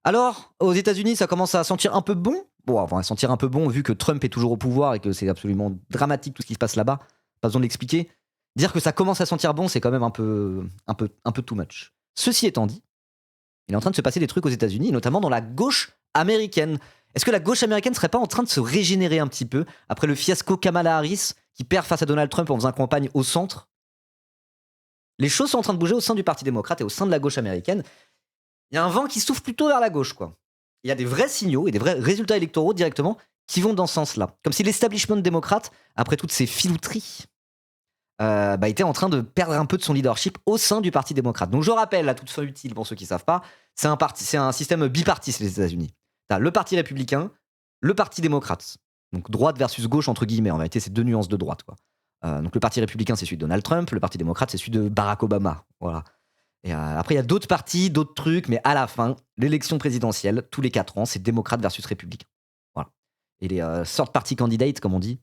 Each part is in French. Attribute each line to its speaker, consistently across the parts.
Speaker 1: Alors, aux États-Unis, ça commence à sentir un peu bon. Bon, enfin, à sentir un peu bon vu que Trump est toujours au pouvoir et que c'est absolument dramatique tout ce qui se passe là-bas. Pas besoin de l'expliquer. Dire que ça commence à sentir bon, c'est quand même un peu too much. Ceci étant dit, il est en train de se passer des trucs aux États-Unis, notamment dans la gauche américaine. Est-ce que la gauche américaine serait pas en train de se régénérer un petit peu après le fiasco Kamala Harris qui perd face à Donald Trump en faisant campagne au centre? Les choses sont en train de bouger au sein du Parti démocrate et au sein de la gauche américaine. Il y a un vent qui souffle plutôt vers la gauche, quoi. Il y a des vrais signaux et des vrais résultats électoraux directement qui vont dans ce sens-là. Comme si l'establishment démocrate, après toutes ces filouteries, était en train de perdre un peu de son leadership au sein du Parti démocrate. Donc je rappelle, à toute fin utile pour ceux qui ne savent pas, c'est un système bipartite les États-Unis. Tu as le Parti républicain, le Parti démocrate. Donc droite versus gauche, entre guillemets. En réalité, c'est deux nuances de droite, quoi. Donc le Parti républicain, c'est celui de Donald Trump, le Parti démocrate, c'est celui de Barack Obama. Voilà. Et après, il y a d'autres partis, d'autres trucs, mais à la fin, l'élection présidentielle, tous les 4 ans, c'est démocrate versus républicain. Voilà. Et les sort party candidates, comme on dit,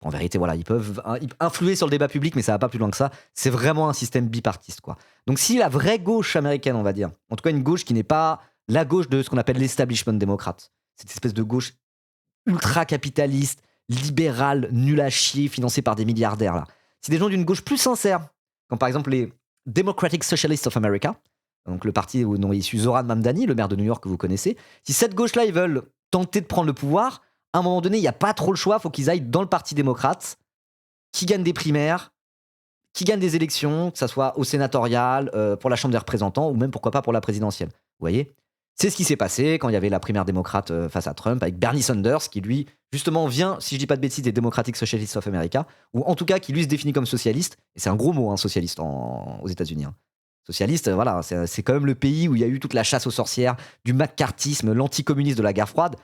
Speaker 1: en vérité, voilà, ils peuvent influer sur le débat public, mais ça va pas plus loin que ça. C'est vraiment un système bipartiste, quoi. Donc si la vraie gauche américaine, on va dire, en tout cas une gauche qui n'est pas la gauche de ce qu'on appelle l'establishment démocrate, cette espèce de gauche ultra-capitaliste, libérale, nulle à chier, financée par des milliardaires, là. Si des gens d'une gauche plus sincère, comme par exemple les Democratic Socialists of America, donc le parti dont est issu Zoran Mamdani, le maire de New York que vous connaissez, si cette gauche-là, ils veulent tenter de prendre le pouvoir, à un moment donné, il n'y a pas trop le choix, il faut qu'ils aillent dans le Parti démocrate, qui gagne des primaires, qui gagne des élections, que ce soit au sénatorial, pour la Chambre des représentants, ou même pourquoi pas pour la présidentielle. Vous voyez? C'est ce qui s'est passé quand il y avait la primaire démocrate face à Trump, avec Bernie Sanders, qui lui, justement, vient, si je dis pas de bêtises, des Democratic Socialists of America, ou en tout cas qui lui se définit comme socialiste, et c'est un gros mot, hein, socialiste aux États-Unis. Hein. Socialiste, voilà, c'est quand même le pays où il y a eu toute la chasse aux sorcières, du macartisme, l'anticommunisme de la guerre froide.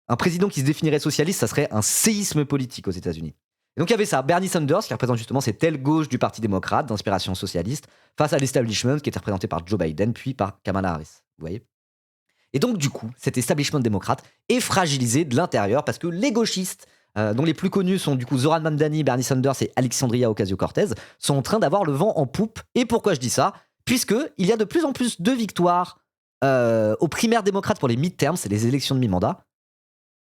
Speaker 1: Un président qui se définirait socialiste, ça serait un séisme politique aux États-Unis. Et donc il y avait ça, Bernie Sanders, qui représente justement cette aile gauche du Parti démocrate, d'inspiration socialiste, face à l'establishment qui était représenté par Joe Biden, puis par Kamala Harris. Vous voyez? Et donc du coup, cet establishment démocrate est fragilisé de l'intérieur parce que les gauchistes, dont les plus connus sont du coup Zoran Mamdani, Bernie Sanders et Alexandria Ocasio-Cortez, sont en train d'avoir le vent en poupe. Et pourquoi je dis ça? Puisqu'il y a de plus en plus de victoires aux primaires démocrates pour les midterms, c'est les élections de mi-mandat,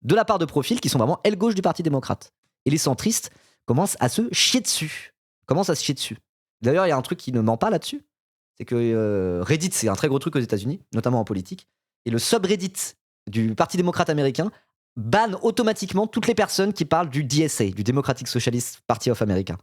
Speaker 1: de la part de profils qui sont vraiment aile gauche du Parti démocrate. Et les centristes commencent à se chier dessus. D'ailleurs, il y a un truc qui ne ment pas là-dessus, c'est que Reddit, c'est un très gros truc aux États-Unis, notamment en politique, et le subreddit du Parti démocrate américain banne automatiquement toutes les personnes qui parlent du DSA, du Democratic Socialist Party of America.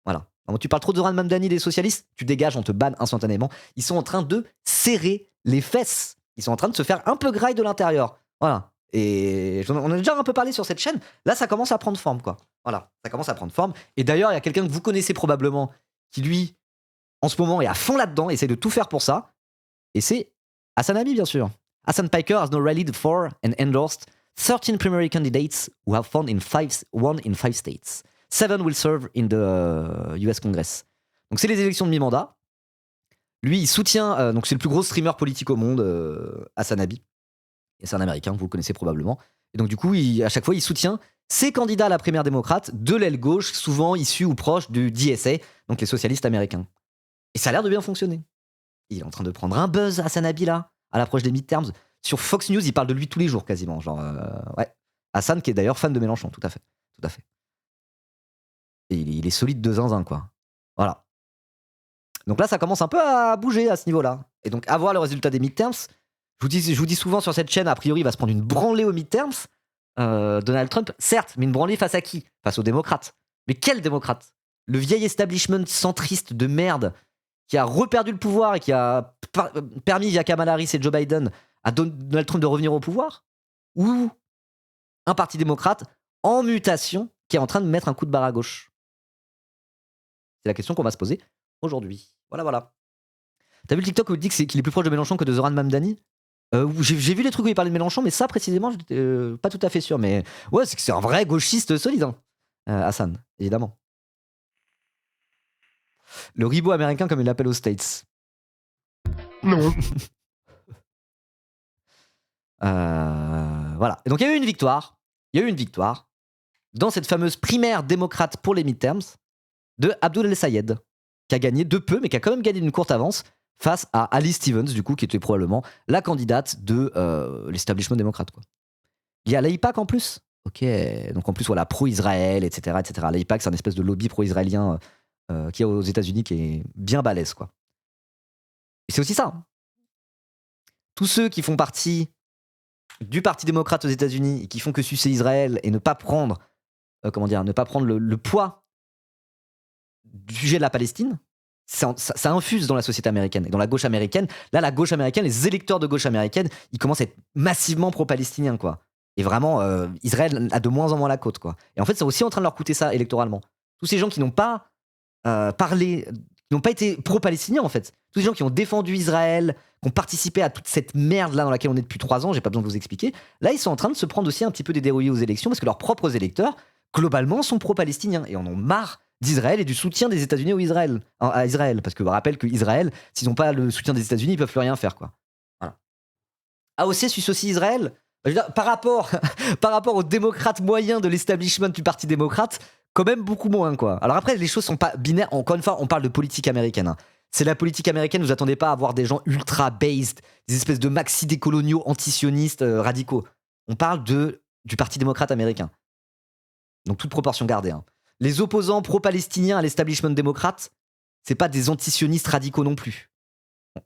Speaker 1: Voilà. Alors, tu parles trop de Zoran Mamdani des socialistes, tu dégages, on te banne instantanément. Ils sont en train de serrer les fesses. Ils sont en train de se faire un peu graille de l'intérieur. Voilà. Et on a déjà un peu parlé sur cette chaîne. Là, ça commence à prendre forme, quoi. Voilà, ça commence à prendre forme. Et d'ailleurs, il y a quelqu'un que vous connaissez probablement qui, lui, en ce moment, est à fond là-dedans, essaie de tout faire pour ça. Et c'est Hassan Abi, bien sûr. Hassan Piker has now rallied for and endorsed 13 primary candidates who have won in 5 states. 7 will serve in the US Congress. Donc, c'est les élections de mi-mandat. Lui, il soutient, donc c'est le plus gros streamer politique au monde, Hassan Abi. Et c'est un Américain, vous le connaissez probablement. Et donc du coup, à chaque fois, il soutient ses candidats à la primaire démocrate de l'aile gauche, souvent issus ou proches du DSA, donc les socialistes américains. Et ça a l'air de bien fonctionner. Il est en train de prendre un buzz, Hassan Abi, là, à l'approche des midterms. Sur Fox News, il parle de lui tous les jours, quasiment. Genre, ouais. Hassan, qui est d'ailleurs fan de Mélenchon, tout à fait. Et il est solide de zinzin, quoi. Voilà. Donc là, ça commence un peu à bouger à ce niveau-là. Et donc, à voir le résultat des midterms. Je vous dis souvent sur cette chaîne, a priori, il va se prendre une branlée aux midterms. Donald Trump, certes, mais une branlée face à qui? Face aux démocrates. Mais quel démocrate? Le vieil establishment centriste de merde qui a reperdu le pouvoir et qui a permis, via Kamala Harris et Joe Biden, à Donald Trump de revenir au pouvoir? Ou un parti démocrate en mutation qui est en train de mettre un coup de barre à gauche? C'est la question qu'on va se poser aujourd'hui. Voilà. T'as vu le TikTok où il dit qu'il est plus proche de Mélenchon que de Zoran Mamdani? J'ai vu les trucs où il parlait de Mélenchon, mais ça précisément, j'étais pas tout à fait sûr. Mais ouais, c'est un vrai gauchiste solide, hein. Hassan, évidemment. Le ribot américain, comme il l'appelle aux States.
Speaker 2: Non.
Speaker 1: Voilà. Et donc il y a eu une victoire. Dans cette fameuse primaire démocrate pour les midterms de Abdul El Sayed, qui a gagné de peu, mais qui a quand même gagné d'une courte avance face à Alice Stevens, du coup, qui était probablement la candidate de l'establishment démocrate, quoi. Il y a l'AIPAC en plus. Ok, donc en plus, voilà, pro-Israël, etc., etc. L'AIPAC, c'est un espèce de lobby pro-israélien qui est aux États-Unis qui est bien balèze, quoi. Et c'est aussi ça, hein. Tous ceux qui font partie du Parti démocrate aux États-Unis et qui font que sucer Israël et ne pas prendre, ne pas prendre le poids du sujet de la Palestine, ça infuse dans la société américaine et dans la gauche américaine. Là, la gauche américaine, les électeurs de gauche américaine, ils commencent à être massivement pro-palestiniens, quoi. Et vraiment, Israël a de moins en moins la côte, quoi. Et en fait, c'est aussi en train de leur coûter ça électoralement. Tous ces gens qui n'ont pas parlé, qui n'ont pas été pro-palestiniens, en fait. Tous ces gens qui ont défendu Israël, qui ont participé à toute cette merde-là dans laquelle on est depuis 3 ans, j'ai pas besoin de vous expliquer. Là, ils sont en train de se prendre aussi un petit peu des dérouillés aux élections parce que leurs propres électeurs, globalement, sont pro-palestiniens et en ont marre d'Israël et du soutien des États-Unis à Israël. Parce que je rappelle qu'Israël, s'ils n'ont pas le soutien des États-Unis, ils peuvent plus rien faire, quoi. Voilà. AOC suce aussi Israël. Je veux dire, par rapport aux démocrates moyens de l'establishment du Parti démocrate, quand même beaucoup moins, quoi. Alors après, les choses sont pas binaires. Encore une fois, on parle de politique américaine, hein. C'est la politique américaine, vous attendez pas à avoir des gens ultra based, des espèces de maxi décoloniaux antisionistes radicaux. On parle du Parti démocrate américain. Donc toute proportion gardée, hein. Les opposants pro-palestiniens à l'establishment démocrate, c'est pas des antisionistes radicaux non plus.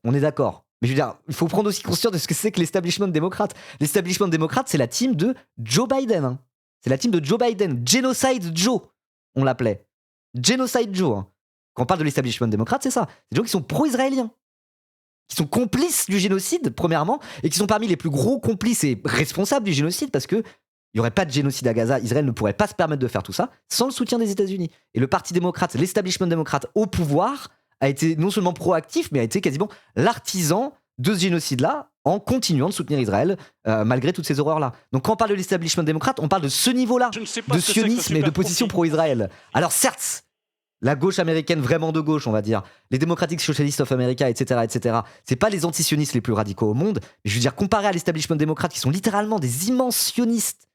Speaker 1: On est d'accord. Mais je veux dire, il faut prendre aussi conscience de ce que c'est que l'establishment démocrate. L'establishment démocrate, c'est la team de Joe Biden, hein. C'est la team de Joe Biden. Genocide Joe, on l'appelait. Genocide Joe, hein. Quand on parle de l'establishment démocrate, c'est ça. C'est des gens qui sont pro-israéliens, qui sont complices du génocide, premièrement, et qui sont parmi les plus gros complices et responsables du génocide, parce que il n'y aurait pas de génocide à Gaza, Israël ne pourrait pas se permettre de faire tout ça sans le soutien des États-Unis. Et le Parti démocrate, l'establishment démocrate au pouvoir, a été non seulement proactif, mais a été quasiment l'artisan de ce génocide-là, en continuant de soutenir Israël, malgré toutes ces horreurs-là. Donc quand on parle de l'establishment démocrate, on parle de ce niveau-là, de sionisme et de position pro-Israël. Alors certes, la gauche américaine, vraiment de gauche, on va dire, les Democratic Socialists of America, etc., c'est pas les antisionistes les plus radicaux au monde, mais je veux dire, comparé à l'establishment démocrate, qui sont littéralement des immenses sionistes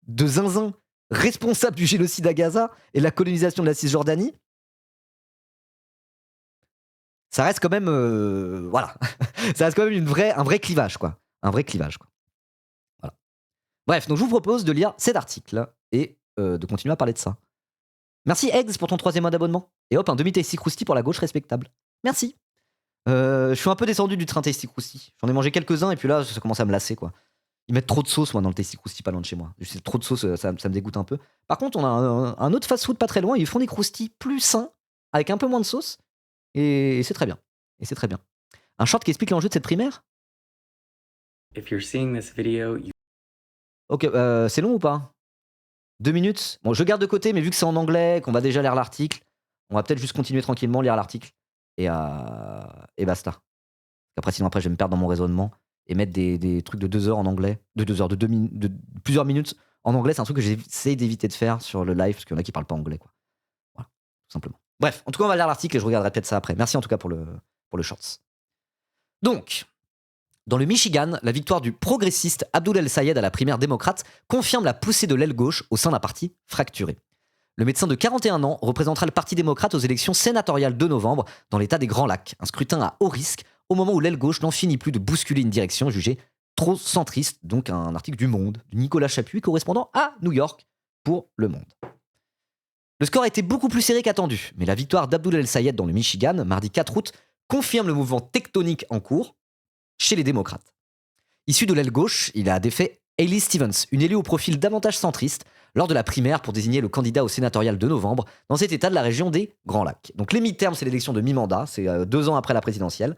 Speaker 1: de zinzin, responsables du génocide à Gaza et la colonisation de la Cisjordanie, ça reste quand même, voilà, ça reste quand même un vrai clivage, quoi. Un vrai clivage, quoi. Voilà. Bref, donc je vous propose de lire cet article et de continuer à parler de ça. Merci Eggs pour ton 3e mois d'abonnement. Et hop, un demi-tasty crousti pour la gauche respectable. Merci. Je suis un peu descendu du train tasty crousti. J'en ai mangé quelques-uns et puis là, ça commence à me lasser, quoi. Ils mettent trop de sauce, moi, dans le tasty crousti pas loin de chez moi. C'est trop de sauce, ça me dégoûte un peu. Par contre, on a un autre fast-food pas très loin. Ils font des croustilles plus sains, avec un peu moins de sauce. Et c'est très bien. Et c'est très bien. Un short qui explique l'enjeu de cette primaire.
Speaker 3: If you're seeing this video,
Speaker 1: Ok, c'est long ou pas 2 minutes. Bon, je garde de côté, mais vu que c'est en anglais, qu'on va déjà lire l'article, on va peut-être juste continuer tranquillement, lire l'article. Et basta. Après, sinon, après, je vais me perdre dans mon raisonnement et mettre des trucs de 2 heures en anglais. De plusieurs minutes en anglais. C'est un truc que j'essaie d'éviter de faire sur le live, parce qu'il y en a qui parlent pas anglais, quoi. Voilà, tout simplement. Bref, en tout cas, on va lire l'article et je regarderai peut-être ça après. Merci en tout cas pour le shorts. Donc, dans le Michigan, la victoire du progressiste Abdul El-Sayed à la primaire démocrate confirme la poussée de l'aile gauche au sein d'un parti fracturé. Le médecin de 41 ans représentera le Parti démocrate aux élections sénatoriales de novembre dans l'État des Grands Lacs, un scrutin à haut risque au moment où l'aile gauche n'en finit plus de bousculer une direction jugée trop centriste, donc un article du Monde, de Nicolas Chapuis, correspondant à New York pour Le Monde. Le score a été beaucoup plus serré qu'attendu, mais la victoire d'Abdul El-Sayed dans le Michigan, mardi 4 août, confirme le mouvement tectonique en cours chez les démocrates. Issu de l'aile gauche, il a défait Hailey Stevens, une élue au profil davantage centriste, lors de la primaire pour désigner le candidat au sénatorial de novembre dans cet état de la région des Grands Lacs. Donc les midterms, c'est l'élection de mi-mandat, c'est 2 ans après la présidentielle,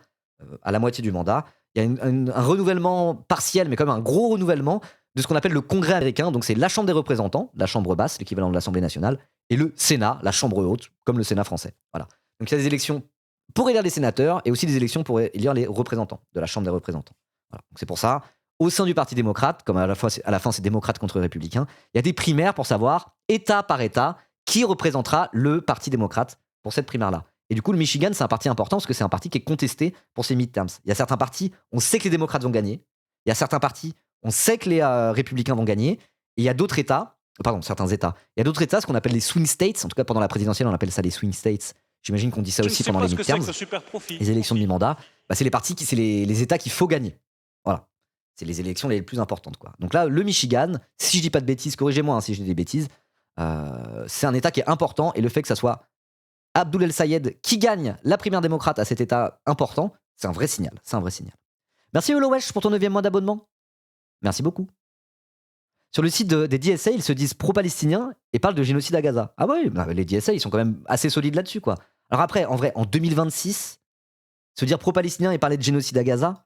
Speaker 1: à la moitié du mandat. Il y a un renouvellement partiel, mais quand même un gros renouvellement de ce qu'on appelle le Congrès américain. Donc c'est la Chambre des représentants, la Chambre basse, l'équivalent de l'Assemblée nationale, et le Sénat, la Chambre haute, comme le Sénat français. Voilà. Donc il y a des élections pour élire les sénateurs et aussi des élections pour élire les représentants de la Chambre des représentants. Voilà. Donc c'est pour ça, au sein du Parti démocrate, comme à la fin c'est démocrate contre républicain, il y a des primaires pour savoir, État par État, qui représentera le Parti démocrate pour cette primaire-là. Et du coup, le Michigan, c'est un parti important parce que c'est un parti qui est contesté pour ses midterms. Il y a certains partis, on sait que les démocrates vont gagner. Il y a certains partis, on sait que les républicains vont gagner. Et il y a d'autres États, certains États. Il y a d'autres États, ce qu'on appelle les swing states. En tout cas, pendant la présidentielle, on appelle ça les swing states, j'imagine qu'on dit ça
Speaker 4: Je ne
Speaker 1: aussi
Speaker 4: sais
Speaker 1: pendant
Speaker 4: pas
Speaker 1: les
Speaker 4: ce que c'est
Speaker 1: midterms,
Speaker 4: que ce super profit.
Speaker 1: les élections de mi-mandat, c'est les partis c'est les États qu'il faut gagner. Voilà. C'est les élections les plus importantes, quoi. Donc là, le Michigan, si je dis pas de bêtises, corrigez-moi si je dis des bêtises, c'est un État qui est important et le fait que ça soit Abdoul El Sayed qui gagne la primaire démocrate à cet État important, c'est un vrai signal. C'est un vrai signal. Merci Wesh pour ton 9e mois d'abonnement. Merci beaucoup. Sur le site des DSA, ils se disent pro-palestiniens et parlent de génocide à Gaza. Ah oui, les DSA, ils sont quand même assez solides là-dessus, quoi. Alors après, en vrai, en 2026, se dire pro-palestinien et parler de génocide à Gaza,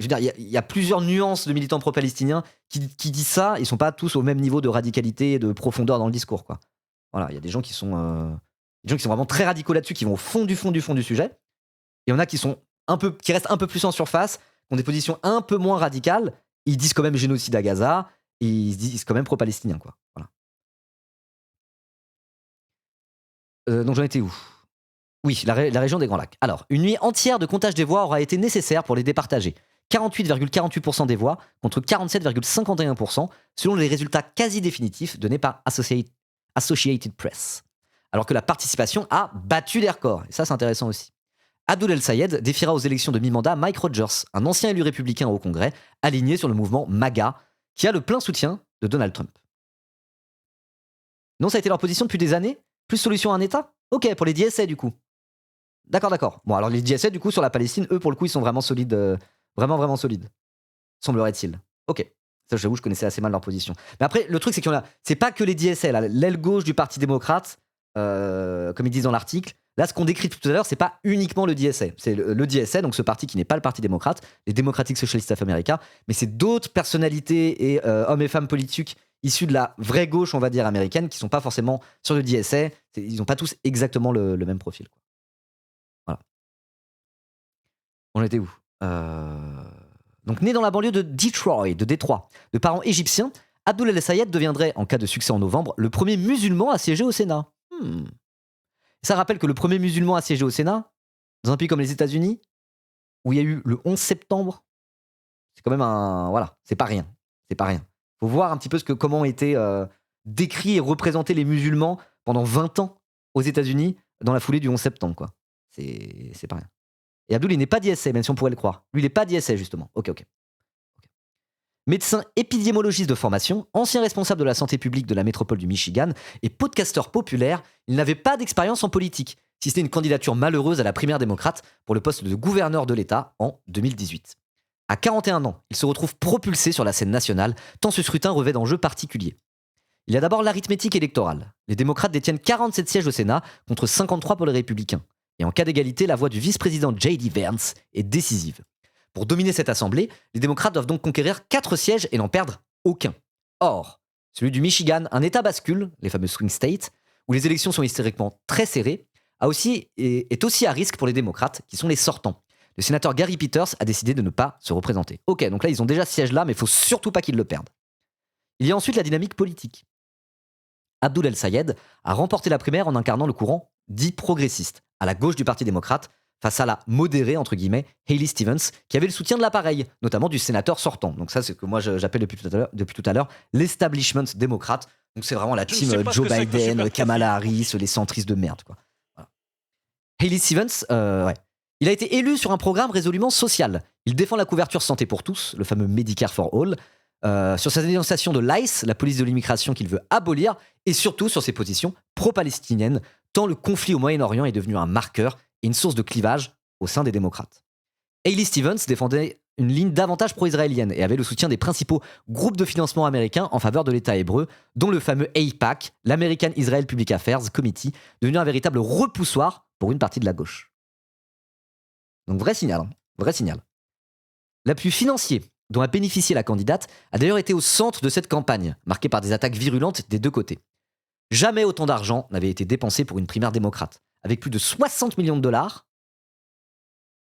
Speaker 1: je veux dire, il y a plusieurs nuances de militants pro-palestiniens qui disent ça, ils sont pas tous au même niveau de radicalité et de profondeur dans le discours, quoi. Voilà, il y a des gens qui sont vraiment très radicaux là-dessus, qui vont au fond du sujet. Et il y en a qui restent un peu plus en surface, qui ont des positions un peu moins radicales. Ils disent quand même génocide à Gaza, et ils se disent quand même pro-palestiniens, quoi. Voilà. Donc j'en étais où ? Oui, la région des Grands Lacs. Alors, une nuit entière de comptage des voix aura été nécessaire pour les départager. 48,48% des voix contre 47,51% selon les résultats quasi définitifs donnés par Associated Press. Alors que la participation a battu les records. Et ça, c'est intéressant aussi. Abdoul El Sayed défiera aux élections de mi-mandat Mike Rogers, un ancien élu républicain au Congrès, aligné sur le mouvement MAGA, qui a le plein soutien de Donald Trump. Non, ça a été leur position depuis des années ? Plus solution à un État ? Ok, pour les DSA du coup. D'accord. Bon, alors les DSA du coup sur la Palestine, eux pour le coup, ils sont vraiment solides, vraiment solides, semblerait-il. Ok. Ça, j'avoue, je connaissais assez mal leur position. Mais après, le truc, c'est c'est pas que les DSA, là, l'aile gauche du Parti démocrate, comme ils disent dans l'article. Là, ce qu'on décrit tout à l'heure, c'est pas uniquement le DSA. C'est le DSA, donc ce parti qui n'est pas le Parti démocrate, les Democratic Socialist of America, mais c'est d'autres personnalités et hommes et femmes politiques issus de la vraie gauche, on va dire, américaine, qui sont pas forcément sur le DSA. Ils n'ont pas tous exactement le même profil, quoi. Voilà. On était où ? Donc, né dans la banlieue de Détroit, de parents égyptiens, Abdoul El Sayed deviendrait, en cas de succès en novembre, le premier musulman à siéger au Sénat. Ça rappelle que le premier musulman à siéger au Sénat, dans un pays comme les États-Unis, où il y a eu le 11 septembre, c'est quand même voilà, c'est pas rien. Faut voir un petit peu comment ont été décrits et représentés les musulmans pendant 20 ans aux États-Unis dans la foulée du 11 septembre, quoi. C'est pas rien. Et Abdoul, il n'est pas d'ISA, même si on pourrait le croire. Lui, il n'est pas d'ISA, justement. Ok. Médecin épidémiologiste de formation, ancien responsable de la santé publique de la métropole du Michigan et podcasteur populaire, il n'avait pas d'expérience en politique, si ce n'est une candidature malheureuse à la primaire démocrate pour le poste de gouverneur de l'État en 2018. À 41 ans, il se retrouve propulsé sur la scène nationale, tant ce scrutin revêt d'enjeux particuliers. Il y a d'abord l'arithmétique électorale. Les démocrates détiennent 47 sièges au Sénat contre 53 pour les républicains. Et en cas d'égalité, la voix du vice-président J.D. Vance est décisive. Pour dominer cette assemblée, les démocrates doivent donc conquérir 4 sièges et n'en perdre aucun. Or, celui du Michigan, un État bascule, les fameux swing states, où les élections sont historiquement très serrées, est aussi à risque pour les démocrates, qui sont les sortants. Le sénateur Gary Peters a décidé de ne pas se représenter. Ok, donc là, ils ont déjà ce siège-là, mais il ne faut surtout pas qu'ils le perdent. Il y a ensuite la dynamique politique. Abdoul El Sayed a remporté la primaire en incarnant le courant dit progressiste, à la gauche du Parti démocrate, face à la modérée, entre guillemets, Hayley Stevens, qui avait le soutien de l'appareil, notamment du sénateur sortant. Donc ça, c'est ce que moi j'appelle depuis tout à l'heure l'establishment démocrate. Donc c'est vraiment la team Joe Biden, Kamala Harris, les centristes de merde, quoi. Voilà. Hayley Stevens, il a été élu sur un programme résolument social. Il défend la couverture santé pour tous, le fameux Medicare for All, sur sa dénonciation de l'ICE, la police de l'immigration qu'il veut abolir, et surtout sur ses positions pro-palestiniennes, tant le conflit au Moyen-Orient est devenu un marqueur et une source de clivage au sein des démocrates. Hayley Stevens défendait une ligne davantage pro-israélienne et avait le soutien des principaux groupes de financement américains en faveur de l'État hébreu, dont le fameux AIPAC, l'American Israel Public Affairs Committee, devenu un véritable repoussoir pour une partie de la gauche. Donc vrai signal. L'appui financier dont a bénéficié la candidate a d'ailleurs été au centre de cette campagne, marquée par des attaques virulentes des deux côtés. Jamais autant d'argent n'avait été dépensé pour une primaire démocrate, avec plus de 60 millions de dollars,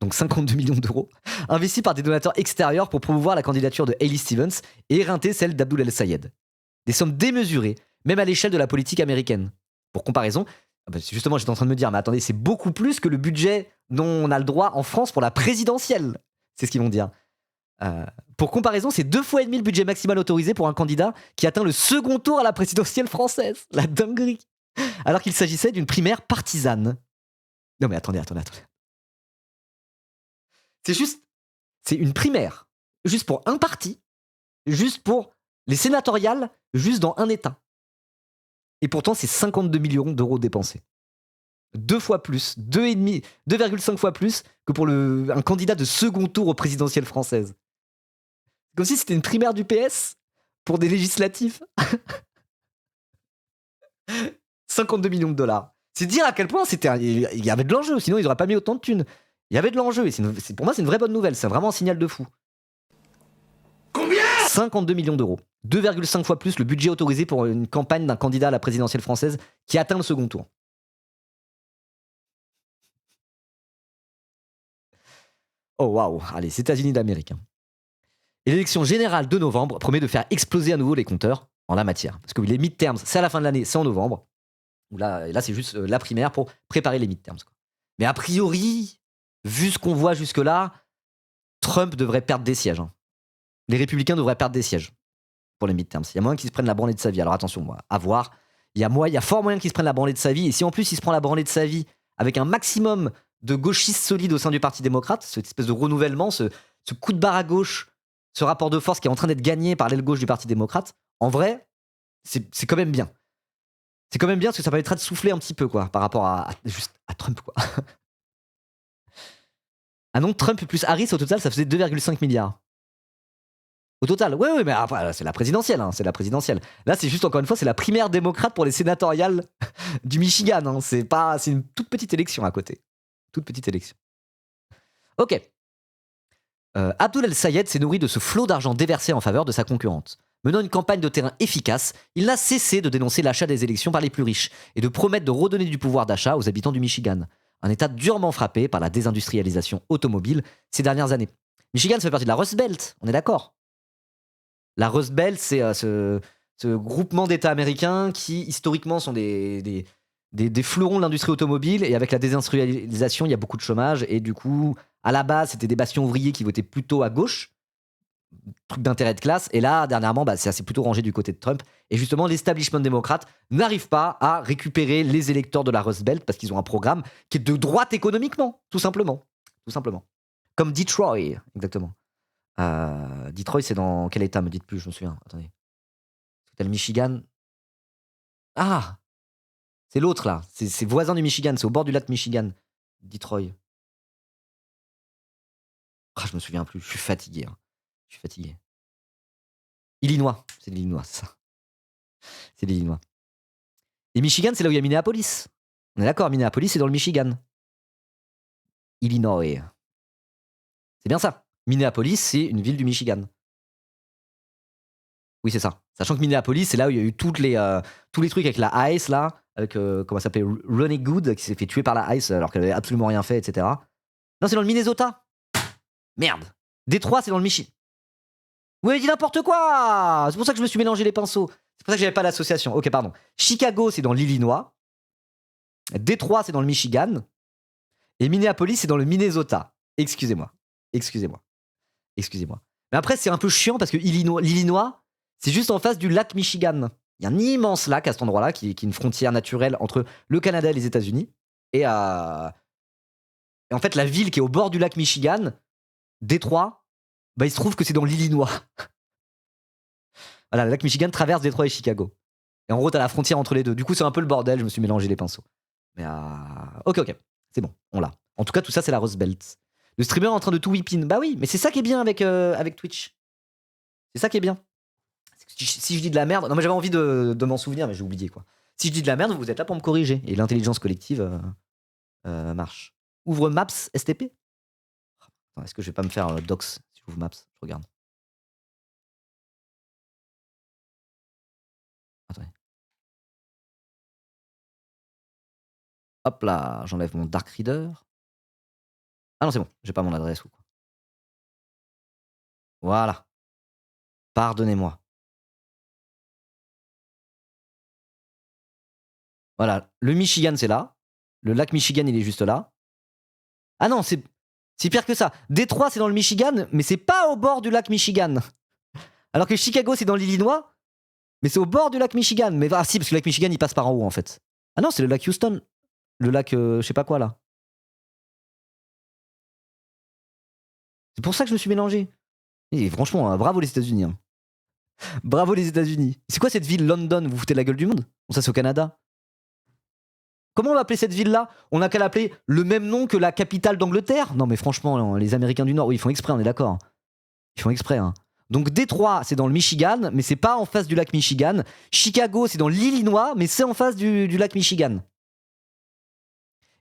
Speaker 1: donc 52 millions d'euros, investis par des donateurs extérieurs pour promouvoir la candidature de Hayley Stevens et éreinter celle d'Abdoul El Sayed. Des sommes démesurées, même à l'échelle de la politique américaine. Pour comparaison, justement j'étais en train de me dire, mais attendez, c'est beaucoup plus que le budget dont on a le droit en France pour la présidentielle. C'est ce qu'ils vont dire. Pour comparaison, c'est 2,5 fois le budget maximal autorisé pour un candidat qui atteint le second tour à la présidentielle française. La dinguerie. Alors qu'il s'agissait d'une primaire partisane. Non mais attendez. C'est une primaire, juste pour un parti, juste pour les sénatoriales, juste dans un État. Et pourtant, c'est 52 millions d'euros dépensés. 2 fois plus, 2,5 fois plus que pour un candidat de second tour aux présidentielles françaises. Comme si c'était une primaire du PS pour des législatives. 52 millions de dollars. C'est dire à quel point il y avait de l'enjeu, sinon ils n'auraient pas mis autant de thunes. Il y avait de l'enjeu, et pour moi c'est une vraie bonne nouvelle, c'est vraiment un signal de fou.
Speaker 2: Combien?
Speaker 1: 52 millions d'euros. 2,5 fois plus le budget autorisé pour une campagne d'un candidat à la présidentielle française qui atteint le second tour. Oh waouh, allez, États-Unis d'Amérique. Et l'élection générale de novembre promet de faire exploser à nouveau les compteurs en la matière. Parce que les midterms, c'est à la fin de l'année, c'est en novembre. Là c'est juste la primaire pour préparer les midterms. Mais a priori, vu ce qu'on voit jusque-là, Trump devrait perdre des sièges. Les républicains devraient perdre des sièges pour les midterms. Il y a moyen qu'ils se prennent la branlée de sa vie. Alors attention, à voir. Il y a fort moyen qu'ils se prennent la branlée de sa vie. Et si en plus il se prend la branlée de sa vie avec un maximum de gauchistes solides au sein du Parti démocrate, cette espèce de renouvellement, ce coup de barre à gauche, ce rapport de force qui est en train d'être gagné par l'aile gauche du Parti démocrate, en vrai, c'est quand même bien. C'est quand même bien parce que ça permettra de souffler un petit peu, quoi, par rapport à Trump, quoi. Ah non, Trump plus Harris, au total, ça faisait 2,5 milliards. Au total, oui, mais après, c'est la présidentielle, c'est la présidentielle. Là, c'est juste, encore une fois, c'est la primaire démocrate pour les sénatoriales du Michigan. C'est une toute petite élection à côté. Toute petite élection. Ok. Abdul El-Sayed s'est nourri de ce flot d'argent déversé en faveur de sa concurrente. Menant une campagne de terrain efficace, il n'a cessé de dénoncer l'achat des élections par les plus riches et de promettre de redonner du pouvoir d'achat aux habitants du Michigan, un État durement frappé par la désindustrialisation automobile ces dernières années. Michigan, ça fait partie de la Rust Belt, on est d'accord. La Rust Belt, c'est ce groupement d'États américains qui, historiquement, sont des fleurons de l'industrie automobile, et avec la désindustrialisation, il y a beaucoup de chômage, et du coup, à la base, c'était des bastions ouvriers qui votaient plutôt à gauche, truc d'intérêt de classe, et là, dernièrement, c'est plutôt rangé du côté de Trump, et justement, l'establishment démocrate n'arrive pas à récupérer les électeurs de la Rust Belt, parce qu'ils ont un programme qui est de droite économiquement, tout simplement. Comme Detroit, exactement. Detroit, c'est dans quel état, me dites plus, je me souviens, attendez. T'as le Michigan. Ah, c'est l'autre là, c'est voisin du Michigan, c'est au bord du lac Michigan, Detroit. Ah, je me souviens plus, je suis fatigué. Illinois, c'est de l'Illinois, c'est ça. C'est de l'Illinois. Et Michigan, c'est là où il y a Minneapolis. On est d'accord, Minneapolis, c'est dans le Michigan. Illinois. C'est bien ça. Minneapolis, c'est une ville du Michigan. Oui, c'est ça. Sachant que Minneapolis, c'est là où il y a eu tous les trucs avec la ICE, là, avec, comment ça s'appelle, Ronnie Good, qui s'est fait tuer par la ICE alors qu'elle avait absolument rien fait, etc. Non, c'est dans le Minnesota. Merde. Détroit, c'est dans le Michigan. Vous m'avez dit n'importe quoi. C'est pour ça que je me suis mélangé les pinceaux. C'est pour ça que j'avais pas l'association. Ok, pardon. Chicago, c'est dans l'Illinois. Détroit, c'est dans le Michigan. Et Minneapolis, c'est dans le Minnesota. Excusez-moi. Mais après, c'est un peu chiant parce que l'Illinois, c'est juste en face du lac Michigan. Il y a un immense lac à cet endroit-là qui est une frontière naturelle entre le Canada et les États-Unis. Et en fait, la ville qui est au bord du lac Michigan, Détroit, il se trouve que c'est dans l'Illinois. Voilà, le lac Michigan traverse Détroit et Chicago. Et en gros, t'as la frontière entre les deux. Du coup, c'est un peu le bordel, je me suis mélangé les pinceaux. Mais ok, c'est bon, on l'a. En tout cas, tout ça, c'est la Rust Belt. Le streamer est en train de tout whip-in. Bah oui, mais c'est ça qui est bien avec Twitch. C'est ça qui est bien. Si je dis de la merde... Non, mais j'avais envie de m'en souvenir, mais j'ai oublié, quoi. Si je dis de la merde, vous êtes là pour me corriger. Et l'intelligence collective marche. Ouvre Maps STP. Attends, est-ce que je vais pas me faire Docs si j'ouvre Maps? Je regarde. Attendez. Hop là, j'enlève mon Dark Reader. Ah non, c'est bon, j'ai pas mon adresse ou quoi. Voilà. Pardonnez-moi. Voilà, le Michigan, c'est là. Le lac Michigan, il est juste là. Ah non, c'est pire que ça. Détroit, c'est dans le Michigan, mais c'est pas au bord du lac Michigan. Alors que Chicago, c'est dans l'Illinois, mais c'est au bord du lac Michigan. Mais si, parce que le lac Michigan, il passe par en haut, en fait. Ah non, c'est le lac Houston. Le lac, je sais pas quoi, là. C'est pour ça que je me suis mélangé. Et franchement, bravo les États-Unis. Hein. Bravo les États-Unis. C'est quoi cette ville London? Vous vous foutez de la gueule du monde? Bon, ça c'est au Canada. Comment on va appeler cette ville-là? On n'a qu'à l'appeler le même nom que la capitale d'Angleterre? Non mais franchement, les Américains du Nord, oui, ils font exprès, on est d'accord. Ils font exprès. Hein. Donc Détroit, c'est dans le Michigan, mais c'est pas en face du lac Michigan. Chicago, c'est dans l'Illinois, mais c'est en face du lac Michigan.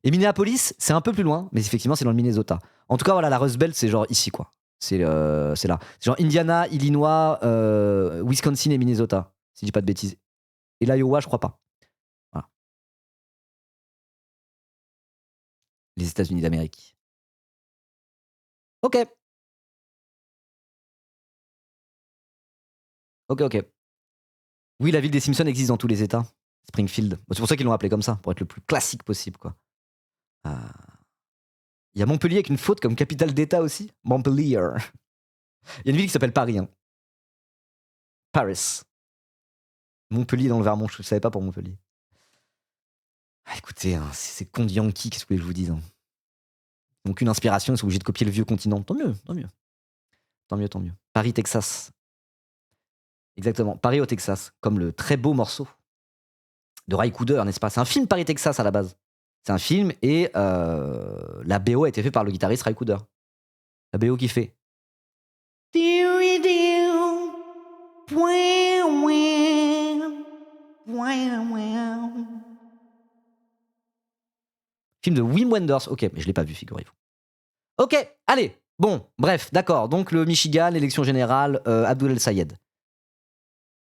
Speaker 1: Et Minneapolis, c'est un peu plus loin, mais effectivement, c'est dans le Minnesota. En tout cas, voilà, la Rust Belt, c'est genre ici, quoi. C'est là. C'est genre Indiana, Illinois, Wisconsin et Minnesota, si je dis pas de bêtises. Et l'Iowa, je crois pas. Voilà. Les États-Unis d'Amérique. Ok. Ok. Oui, la ville des Simpsons existe dans tous les États. Springfield. C'est pour ça qu'ils l'ont appelé comme ça, pour être le plus classique possible, quoi. Il y a Montpellier avec une faute comme capitale d'État aussi. Montpellier. Il y a une ville qui s'appelle Paris. Hein. Paris. Montpellier dans le Vermont, je ne savais pas pour Montpellier. Écoutez, hein, c'est con de Yankee, qu'est-ce que je vous dise hein. Ils n'ont aucune inspiration, ils sont obligés de copier le vieux continent. Tant mieux. Paris, Texas. Exactement, Paris au Texas, comme le très beau morceau de Ry Cooder, n'est-ce pas? C'est un film Paris, Texas à la base. C'est un film et la BO a été faite par le guitariste Ry Cooder. La BO qui fait. Film de Wim Wenders. Ok, mais je l'ai pas vu, figurez-vous. Ok, allez. Bon, bref, d'accord. Donc le Michigan, élection générale, Abdul El-Sayed.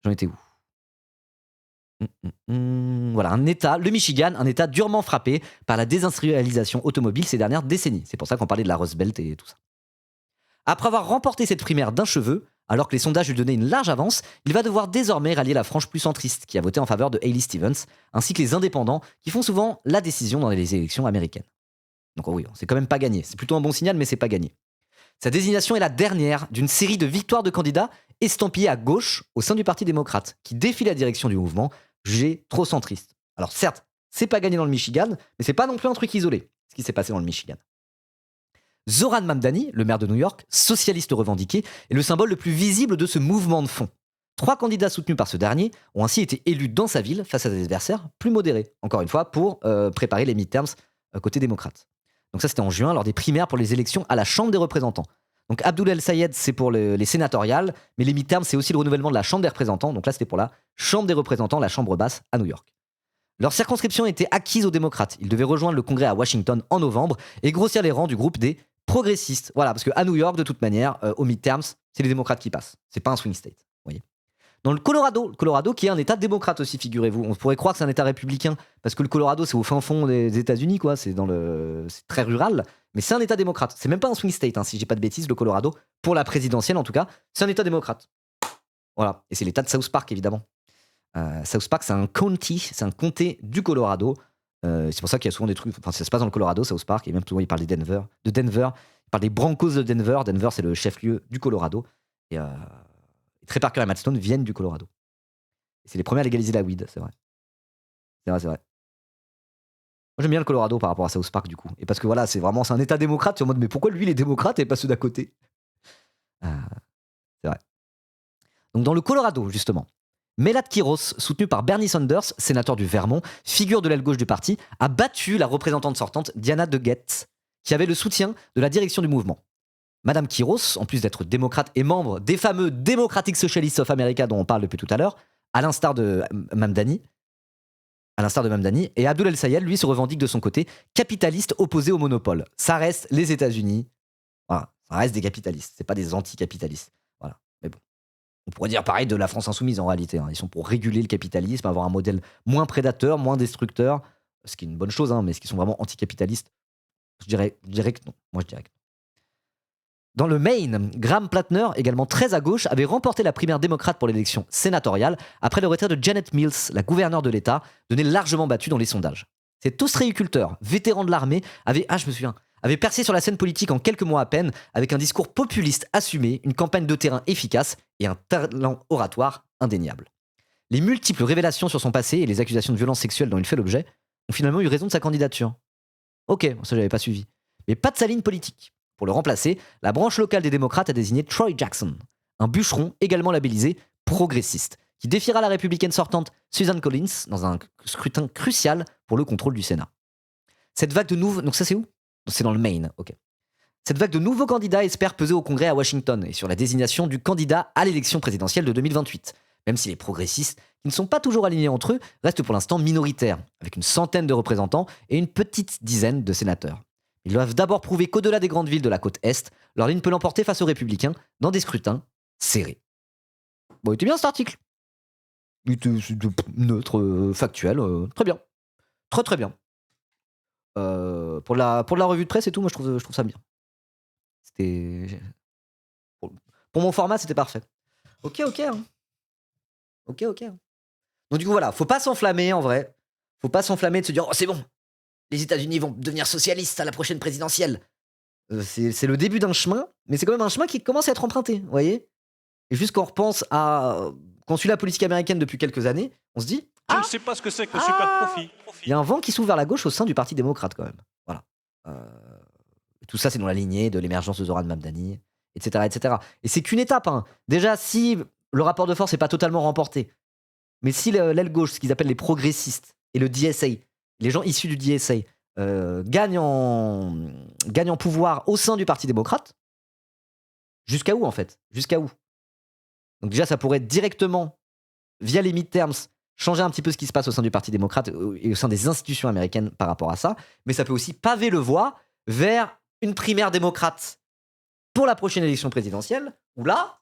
Speaker 1: J'en étais où? Voilà, un État, le Michigan, un État durement frappé par la désindustrialisation automobile ces dernières décennies. C'est pour ça qu'on parlait de la Rust Belt et tout ça. Après avoir remporté cette primaire d'un cheveu, alors que les sondages lui donnaient une large avance, il va devoir désormais rallier la frange plus centriste qui a voté en faveur de Haley Stevens, ainsi que les indépendants qui font souvent la décision dans les élections américaines. Donc oui, c'est quand même pas gagné. C'est plutôt un bon signal, mais c'est pas gagné. Sa désignation est la dernière d'une série de victoires de candidats estampillés à gauche au sein du Parti démocrate, qui défie la direction du mouvement, jugé trop centriste. Alors certes, c'est pas gagné dans le Michigan, mais c'est pas non plus un truc isolé, ce qui s'est passé dans le Michigan. Zoran Mamdani, le maire de New York, socialiste revendiqué, est le symbole le plus visible de ce mouvement de fond. 3 candidats soutenus par ce dernier ont ainsi été élus dans sa ville face à des adversaires plus modérés, encore une fois, pour préparer les midterms côté démocrate. Donc ça, c'était en juin, lors des primaires pour les élections à la Chambre des représentants. Donc Abdul El-Sayed, c'est pour les sénatoriales, mais les midterms, c'est aussi le renouvellement de la Chambre des représentants. Donc là, c'était pour la Chambre des représentants, la Chambre basse à New York. Leur circonscription était acquise aux démocrates. Ils devaient rejoindre le Congrès à Washington en novembre et grossir les rangs du groupe des progressistes. Voilà, parce qu'à New York, de toute manière, aux midterms, c'est les démocrates qui passent. C'est pas un swing state, vous voyez. Dans le Colorado qui est un État démocrate aussi, figurez-vous. On pourrait croire que c'est un État républicain, parce que le Colorado, c'est au fin fond des États-Unis, quoi. C'est très rural, mais c'est un État démocrate. C'est même pas un swing state, hein, si je dis pas de bêtises, le Colorado, pour la présidentielle en tout cas, c'est un État démocrate. Voilà, et c'est l'État de South Park, évidemment. South Park, c'est un county, c'est un comté du Colorado. C'est pour ça qu'il y a souvent des trucs. Enfin, ça se passe dans le Colorado, South Park, et même souvent, il parle de Denver. Il parle des Broncos de Denver. Denver, c'est le chef-lieu du Colorado. Et Trey Parker et Matt Stone viennent du Colorado. Et c'est les premiers à légaliser la weed, c'est vrai. C'est vrai. Moi, j'aime bien le Colorado par rapport à South Park, du coup. Et parce que voilà, c'est un État démocrate. C'est en mode, mais pourquoi lui, il est démocrate et pas ceux d'à côté? C'est vrai. Donc, dans le Colorado, justement, Melad Kiros, soutenu par Bernie Sanders, sénateur du Vermont, figure de l'aile gauche du parti, a battu la représentante sortante Diana DeGette, qui avait le soutien de la direction du mouvement. Madame Kiros, en plus d'être démocrate et membre des fameux Democratic Socialists of America dont on parle depuis tout à l'heure, à l'instar de Mamdani, et Abdul El-Sayed, lui, se revendique de son côté capitaliste opposé au monopole. Ça reste les États-Unis, voilà, ça reste des capitalistes, c'est pas des anticapitalistes. Voilà, mais bon. On pourrait dire pareil de la France insoumise en réalité. Hein. Ils sont pour réguler le capitalisme, avoir un modèle moins prédateur, moins destructeur, ce qui est une bonne chose, hein, mais est-ce qu'ils sont vraiment anticapitalistes? Je dirais que non. Moi, je dirais que non. Dans le Maine, Graham Plattner, également très à gauche, avait remporté la primaire démocrate pour l'élection sénatoriale après le retrait de Janet Mills, la gouverneure de l'État, donnée largement battue dans les sondages. Cet ostréiculteur, vétéran de l'armée, avait percé sur la scène politique en quelques mois à peine, avec un discours populiste assumé, une campagne de terrain efficace et un talent oratoire indéniable. Les multiples révélations sur son passé et les accusations de violences sexuelles dont il fait l'objet ont finalement eu raison de sa candidature. Ok, ça j'avais pas suivi. Mais pas de sa ligne politique. Pour le remplacer, la branche locale des démocrates a désigné Troy Jackson, un bûcheron également labellisé progressiste, qui défiera la républicaine sortante Susan Collins dans un scrutin crucial pour le contrôle du Sénat. Cette vague de nouveaux... Donc ça c'est où? C'est dans le Maine, ok. Cette vague de nouveaux candidats espère peser au Congrès à Washington et sur la désignation du candidat à l'élection présidentielle de 2028, même si les progressistes, qui ne sont pas toujours alignés entre eux, restent pour l'instant minoritaires, avec une centaine de représentants et une petite dizaine de sénateurs. Ils doivent d'abord prouver qu'au-delà des grandes villes de la côte Est, leur ligne peut l'emporter face aux républicains dans des scrutins serrés. Bon, il était bien cet article. Il était neutre, factuel, très bien. Très très bien. Pour la revue de presse et tout, moi je trouve ça bien. C'était... Pour mon format, c'était parfait. Ok. Hein. Ok. Donc du coup, voilà, faut pas s'enflammer en vrai. Faut pas s'enflammer de se dire « Oh, c'est bon, les États-Unis vont devenir socialistes à la prochaine présidentielle. » C'est le début d'un chemin, mais c'est quand même un chemin qui commence à être emprunté, vous voyez. Et juste quand on repense à... Quand on suit la politique américaine depuis quelques années, on se dit «
Speaker 4: Je ne sais pas ce que c'est que le super profit.
Speaker 1: Il y a un vent qui s'ouvre vers la gauche au sein du Parti démocrate quand même. » Voilà. Tout ça, c'est dans la lignée de l'émergence de Zoran Mamdani, etc. Et c'est qu'une étape. Hein. Déjà, si le rapport de force n'est pas totalement remporté, mais si l'aile gauche, ce qu'ils appellent les progressistes, et le DSA, les gens issus du DSA, gagnent en pouvoir au sein du Parti démocrate, jusqu'à où en fait? Jusqu'à où? Donc déjà, ça pourrait directement, via les midterms, changer un petit peu ce qui se passe au sein du Parti démocrate et au sein des institutions américaines par rapport à ça, mais ça peut aussi paver le voie vers une primaire démocrate pour la prochaine élection présidentielle, où là,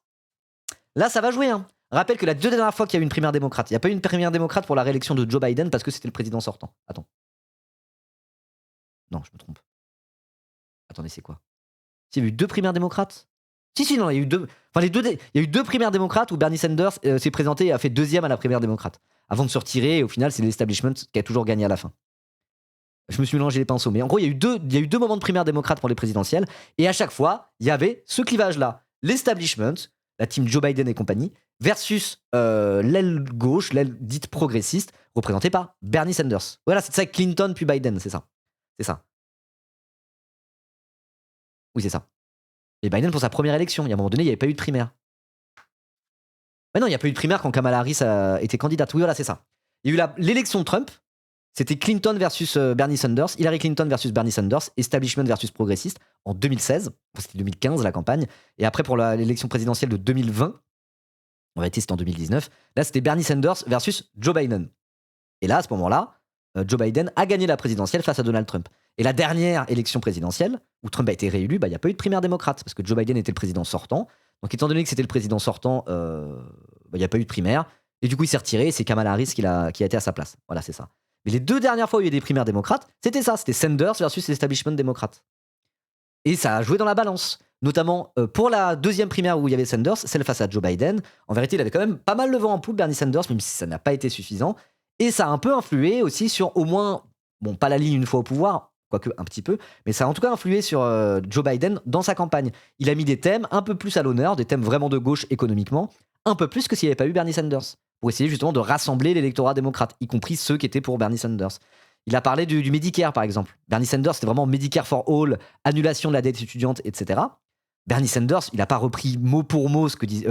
Speaker 1: ça va jouer. Hein. Rappelle que la 2 dernières fois qu'il y a eu une primaire démocrate, il n'y a pas eu une primaire démocrate pour la réélection de Joe Biden parce que c'était le président sortant. Attends. Non, je me trompe. Attendez, c'est quoi? Il y a eu 2 primaires démocrates? Si, non, il y a eu 2. Enfin, il y a eu 2 primaires démocrates où Bernie Sanders s'est présenté et a fait 2e à la primaire démocrate. Avant de se retirer, et au final, c'est l'establishment qui a toujours gagné à la fin. Je me suis mélangé les pinceaux. Mais en gros, il y a eu deux moments de primaire démocrate pour les présidentielles. Et à chaque fois, il y avait ce clivage-là. L'establishment, la team Joe Biden et compagnie, versus l'aile gauche, l'aile dite progressiste, représentée par Bernie Sanders. Voilà, c'est ça, Clinton puis Biden, c'est ça. C'est ça. Oui, c'est ça. Et Biden pour sa première élection. Il y a un moment donné, il n'y avait pas eu de primaire. Mais non, il n'y a pas eu de primaire quand Kamala Harris était candidate. Oui, voilà, c'est ça. Il y a eu l'élection de Trump. C'était Clinton versus Bernie Sanders, Hillary Clinton versus Bernie Sanders, establishment versus progressiste en 2016. Enfin, c'était 2015 la campagne. Et après, pour l'élection présidentielle de 2020, en réalité c'était en 2019, là c'était Bernie Sanders versus Joe Biden. Et là, à ce moment-là, Joe Biden a gagné la présidentielle face à Donald Trump. Et la dernière élection présidentielle, où Trump a été réélu, il n'y a pas eu de primaire démocrate, parce que Joe Biden était le président sortant. Donc étant donné que c'était le président sortant, il n'y a pas eu de primaire. Et du coup, il s'est retiré, et c'est Kamala Harris qui a été à sa place. Voilà, c'est ça. Mais les 2 dernières fois où il y a eu des primaires démocrates, c'était ça, c'était Sanders versus l'establishment démocrate. Et ça a joué dans la balance. Notamment pour la 2e primaire où il y avait Sanders, celle face à Joe Biden. En vérité, il avait quand même pas mal le vent en poupe, Bernie Sanders, même si ça n'a pas été suffisant. Et ça a un peu influé aussi sur au moins, bon, pas la ligne une fois au pouvoir, quoique un petit peu, mais ça a en tout cas influé sur Joe Biden dans sa campagne. Il a mis des thèmes un peu plus à l'honneur, des thèmes vraiment de gauche économiquement, un peu plus que s'il n'y avait pas eu Bernie Sanders, pour essayer justement de rassembler l'électorat démocrate, y compris ceux qui étaient pour Bernie Sanders. Il a parlé du Medicare, par exemple. Bernie Sanders, c'était vraiment Medicare for All, annulation de la dette étudiante, etc. Bernie Sanders, il n'a pas repris mot pour mot ce que disait...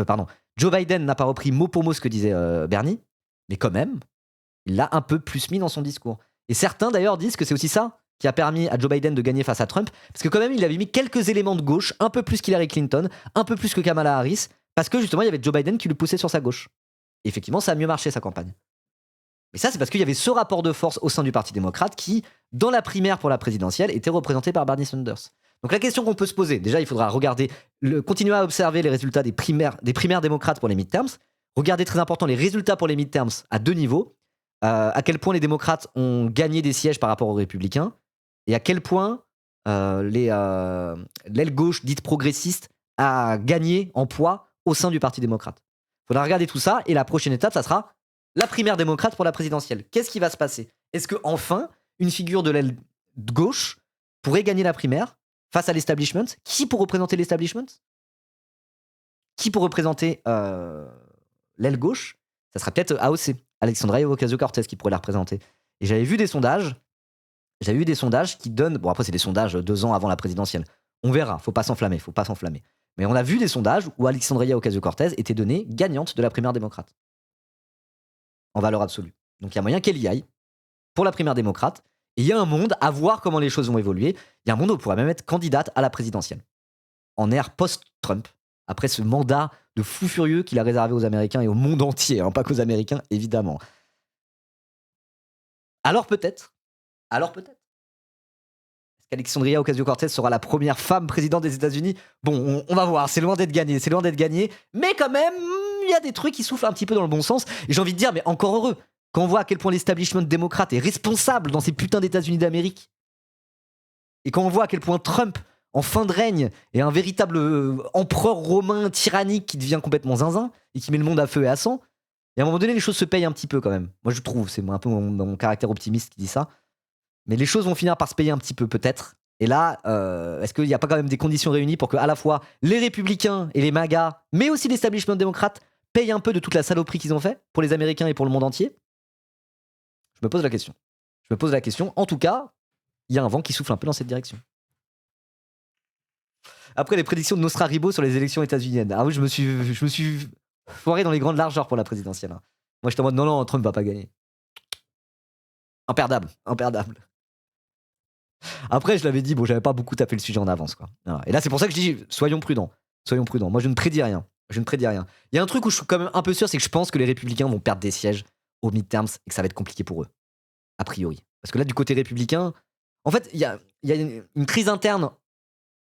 Speaker 1: Joe Biden n'a pas repris mot pour mot ce que disait Bernie, mais quand même, il l'a un peu plus mis dans son discours. Et certains, d'ailleurs, disent que c'est aussi ça qui a permis à Joe Biden de gagner face à Trump, parce que quand même, il avait mis quelques éléments de gauche, un peu plus qu'Hillary Clinton, un peu plus que Kamala Harris, parce que justement, il y avait Joe Biden qui le poussait sur sa gauche. Et effectivement, ça a mieux marché, sa campagne. Mais ça, c'est parce qu'il y avait ce rapport de force au sein du Parti démocrate qui, dans la primaire pour la présidentielle, était représenté par Bernie Sanders. Donc la question qu'on peut se poser, déjà, il faudra regarder, continuer à observer les résultats des primaires démocrates pour les midterms, regarder très important les résultats pour les midterms à 2 niveaux, à quel point les démocrates ont gagné des sièges par rapport aux républicains, et à quel point l'aile gauche dite progressiste a gagné en poids au sein du Parti démocrate. Il faudra regarder tout ça, et la prochaine étape, ça sera la primaire démocrate pour la présidentielle. Qu'est-ce qui va se passer? Est-ce que enfin une figure de l'aile gauche pourrait gagner la primaire face à l'establishment? Qui pour représenter l'establishment? Qui pour représenter l'aile gauche? Ça sera peut-être AOC, Alexandria Ocasio-Cortez, qui pourrait la représenter. Et j'avais vu des sondages qui donnent... Bon, après, c'est des sondages 2 ans avant la présidentielle. On verra, faut pas s'enflammer. Mais on a vu des sondages où Alexandria Ocasio-Cortez était donnée gagnante de la primaire démocrate. En valeur absolue. Donc il y a moyen qu'elle y aille pour la primaire démocrate. Et il y a un monde, à voir comment les choses vont évoluer, il y a un monde où elle pourrait même être candidate à la présidentielle. En ère post-Trump, après ce mandat de fou furieux qu'il a réservé aux Américains et au monde entier, pas qu'aux Américains, évidemment. Alors peut-être. Est-ce qu'Alexandria Ocasio-Cortez sera la première femme présidente des États-Unis? Bon, on va voir, c'est loin d'être gagné, mais quand même, il y a des trucs qui soufflent un petit peu dans le bon sens. Et j'ai envie de dire, mais encore heureux, quand on voit à quel point l'establishment démocrate est responsable dans ces putains d'États-Unis d'Amérique, et quand on voit à quel point Trump, en fin de règne, est un véritable empereur romain tyrannique qui devient complètement zinzin, et qui met le monde à feu et à sang, et à un moment donné, les choses se payent un petit peu quand même. Moi, je trouve, c'est un peu mon caractère optimiste qui dit ça. Mais les choses vont finir par se payer un petit peu, peut-être. Et là, est-ce qu'il n'y a pas quand même des conditions réunies pour que, à la fois, les républicains et les MAGA, mais aussi l'establishment démocrate, payent un peu de toute la saloperie qu'ils ont fait pour les Américains et pour le monde entier? Je me pose la question. En tout cas, il y a un vent qui souffle un peu dans cette direction. Après, les prédictions de Nostraribo sur les élections états-uniennes. Ah oui, je me suis foiré dans les grandes largeurs pour la présidentielle. Moi, j'étais en mode non, Trump va pas gagner. Imperdable. Après, je l'avais dit, j'avais pas beaucoup tapé le sujet en avance, quoi. Voilà. Et là, c'est pour ça que je dis, soyons prudents. Moi, je ne prédis rien. Il y a un truc où je suis quand même un peu sûr, c'est que je pense que les républicains vont perdre des sièges aux midterms et que ça va être compliqué pour eux. A priori. Parce que là, du côté républicain, en fait, il y a une crise interne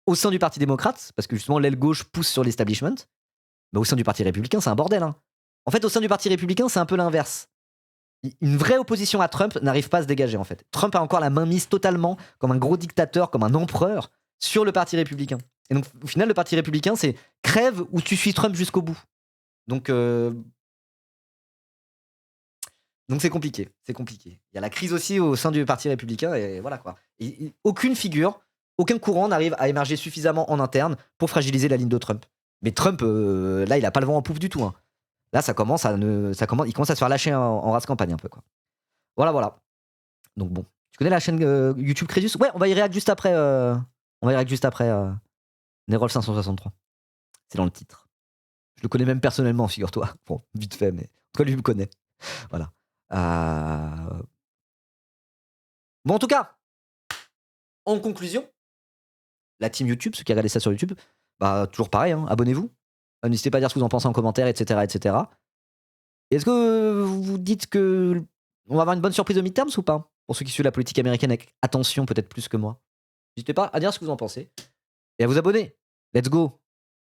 Speaker 1: au sein du Parti démocrate, parce que justement, l'aile gauche pousse sur l'establishment. Mais au sein du Parti républicain, c'est un bordel. En fait, au sein du Parti républicain, c'est un peu l'inverse. Une vraie opposition à Trump n'arrive pas à se dégager, en fait. Trump a encore la main mise totalement, comme un gros dictateur, comme un empereur, sur le Parti républicain. Et donc, au final, le Parti républicain, c'est crève ou tu suis Trump jusqu'au bout. Donc c'est compliqué. Il y a la crise aussi au sein du Parti républicain, et voilà quoi. Et aucune figure, aucun courant n'arrive à émerger suffisamment en interne pour fragiliser la ligne de Trump. Mais Trump, là, il a pas le vent en poupe du tout. Là, il commence à se faire lâcher en race campagne un peu, quoi. Voilà. Donc bon, tu connais la chaîne YouTube Crédus? Ouais, on va y réagir juste après. Nerol 563. C'est dans le titre. Je le connais même personnellement, figure-toi. Bon, vite fait, mais toi, lui me connaît. Voilà. Bon, en tout cas, en conclusion, la team YouTube, ceux qui regardent ça sur YouTube, toujours pareil, abonnez-vous. N'hésitez pas à dire ce que vous en pensez en commentaire, etc. Est-ce que vous dites que on va avoir une bonne surprise de midterms ou pas? Pour ceux qui suivent la politique américaine avec attention, peut-être plus que moi. N'hésitez pas à dire ce que vous en pensez et à vous abonner. Let's go!